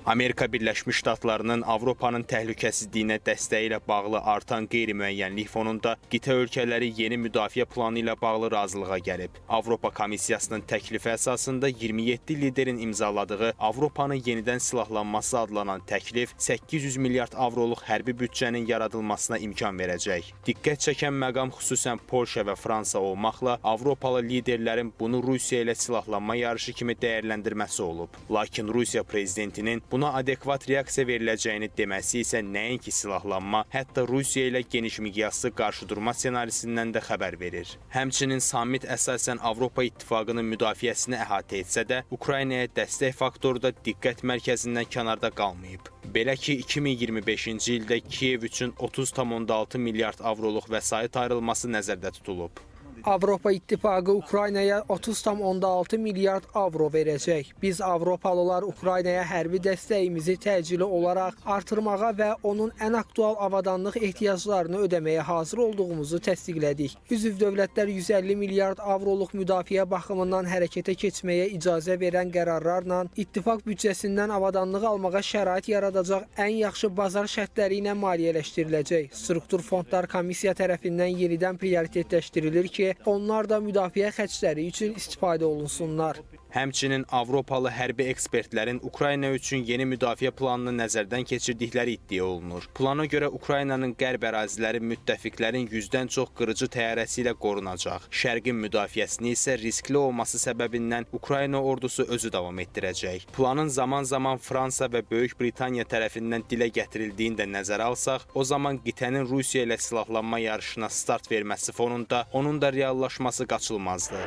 Amerika Birləşmiş Ştatlarının Avropanın təhlükəsizliyinə dəstəyi ilə bağlı artan qeyri-müəyyənlik fonunda qitə ölkələri yeni müdafiə planı ilə bağlı razılığa gəlib. Avropa Komissiyasının təklifi əsasında 27 liderin imzaladığı Avropanın yenidən silahlanması adlanan təklif 800 milyard avroluq hərbi büdcənin yaradılmasına imkan verəcək. Diqqət çəkən məqam xüsusən Polşa və Fransa olmaqla Avropalı liderlərin bunu Rusiya ilə silahlanma yarışı kimi dəyərləndirməsi olub. Lakin Rusiya prezidentinin buna adekvat reaksiya veriləcəyini deməsi isə nəinki silahlanma, hətta Rusiya ilə geniş miqyaslı qarşıdurma senarisindən də xəbər verir. Həmçinin sammit əsasən Avropa İttifaqının müdafiəsini əhatə etsə də, Ukraynaya dəstək faktoru da diqqət mərkəzindən kənarda qalmayıb. Belə ki, 2025-ci ildə Kiyev üçün 30,6 milyard avroluq vəsait ayrılması nəzərdə tutulub. Avropa İttifaqı Ukraynaya 30,6 milyard avro verəcək. Biz Avropalılar Ukraynaya hərbi dəstəyimizi təcili olaraq artırmağa və onun ən aktual avadanlıq ehtiyaclarını ödəməyə hazır olduğumuzu təsdiqlədik. Üzv dövlətlər 150 milyard avroluq müdafiə baxımından hərəkətə keçməyə icazə verən qərarlarla ittifaq büdcəsindən avadanlıq almağa şərait yaradacaq ən yaxşı bazar şərtləri ilə maliyyələşdiriləcək. Struktur fondlar komissiya tərəfindən yenidən prioritetləşdirilir ki, onlar da müdafiə xərcləri üçün istifadə olunsunlar. Həmçinin Avropalı hərbi ekspertlərin Ukrayna üçün yeni müdafiə planını nəzərdən keçirdikləri iddia olunur. Plana görə Ukraynanın qərb əraziləri müttəfiqlərin 100-dən çox qırıcı təyyarəsi ilə qorunacaq. Şərqin müdafiəsini isə riskli olması səbəbindən Ukrayna ordusu özü davam etdirəcək. Planın zaman-zaman Fransa və Böyük Britaniya tərəfindən dilə gətirildiyini də nəzərə alsaq, o zaman qitənin Rusiya ilə silahlanma yarışına start verməsi fonunda onun da reallaşması qaçılmazdır.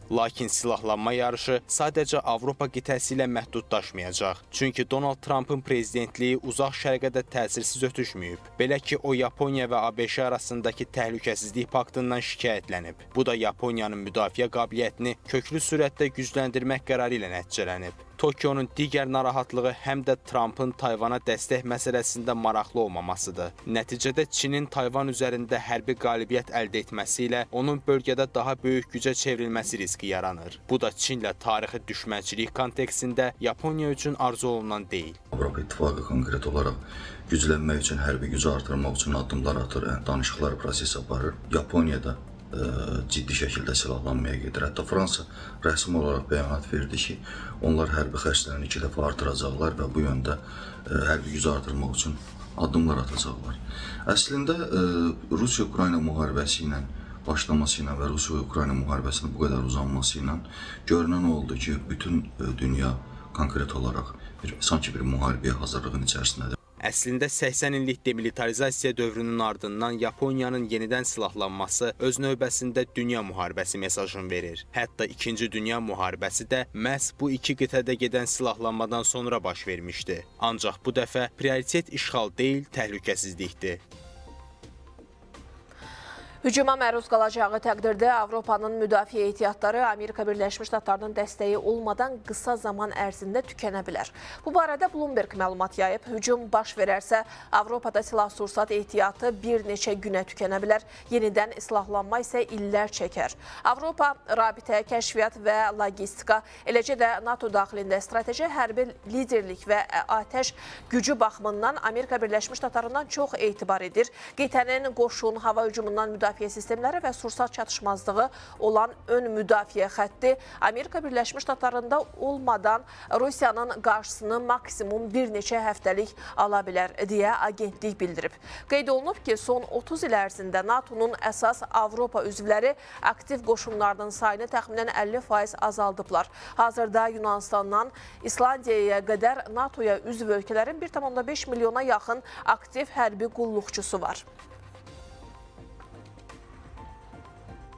Lakin silahlanma yarışı sadəcə Avropa qitəsi ilə məhdudlaşmayacaq. Çünki Donald Trumpın prezidentliyi uzaq şərqə də təsirsiz ötüşməyib. Belə ki, o Yaponiya və ABŞ arasındakı təhlükəsizlik paktından şikayətlənib. Bu da Yaponiyanın müdafiə qabiliyyətini köklü sürətdə gücləndirmək qərarı ilə nəticələnib. Tokionun digər narahatlığı həm də Trumpın Tayvana dəstək məsələsində maraqlı olmamasıdır. Nəticədə Çinin Tayvan üzərində hərbi qalibiyyət əldə etməsi ilə onun bölgədə daha böyük gücə çevrilməsi riski yaranır. Bu da Çinlə tarixi düşmənçilik kontekstində Yaponiya üçün arzu olunan deyil. Avropa İttifaqı konkret olaraq güclənmək üçün, hərbi gücü artırmaq üçün addımlar atır, danışıqlar prosesi aparır. Yaponiyada ciddi şəkildə silahlanmaya gedir. Hətta Fransa rəsmi olaraq bəyanat verdi ki, onlar hərbi xərclərini 2 dəfə artıracaqlar və bu yöndə hərbi gücü artırmaq üçün addımlar atacaqlar. Əslində Rusiya-Ukrayna müharibəsi ilə başlaması ilə və Rusiya-Ukrayna müharibəsinin bu qədər uzanması ilə görünən oldu ki, bütün dünya konkret olaraq sanki bir müharibəyə hazırlığın içərisindədir. Əslində 80 illik demilitarizasiya dövrünün ardından Yaponiyanın yenidən silahlanması öz növbəsində dünya müharibəsi mesajını verir. Hətta 2-ci Dünya müharibəsi də məhz bu iki qitədə gedən silahlanmadan sonra baş vermişdi. Ancaq bu dəfə prioritet işğal deyil, təhlükəsizlikdir. Hücuma məruz qalacağı təqdirdə Avropanın müdafiə ehtiyatları Amerika Birləşmiş Ştatlarının dəstəyi olmadan qısa zaman ərzində tükənə bilər. Bu barədə Bloomberg məlumat yayıb. Hücum baş verərsə, Avropada silah-sursat ehtiyatı bir neçə günə tükənə bilər. Yenidən silahlanma isə illər çəkər. Avropa rabitə, kəşfiyyat və logistika, eləcə də NATO daxilində strateji hərbi liderlik və atəş gücü baxımından Amerika Birləşmiş Ştatlarından çox etibar edir. Qitənin qoşun, hava hücumundan müdafiə sistemləri və sursat çatışmazlığı olan ön müdafiə xətti Amerika Birləşmiş Ştatlarında olmadan Rusiyanın qarşısını maksimum bir neçə həftəlik ala bilər, deyə agentlik bildirib. Qeyd olunub ki, son 30 il ərzində NATO-nun əsas Avropa üzvləri aktiv qoşunlarının sayını təxminən 50% azaldıblar. Hazırda Yunanistandan İslandiyaya qədər NATO-ya üzv ölkələrin 1,5 milyona yaxın aktiv hərbi qulluqçusu var.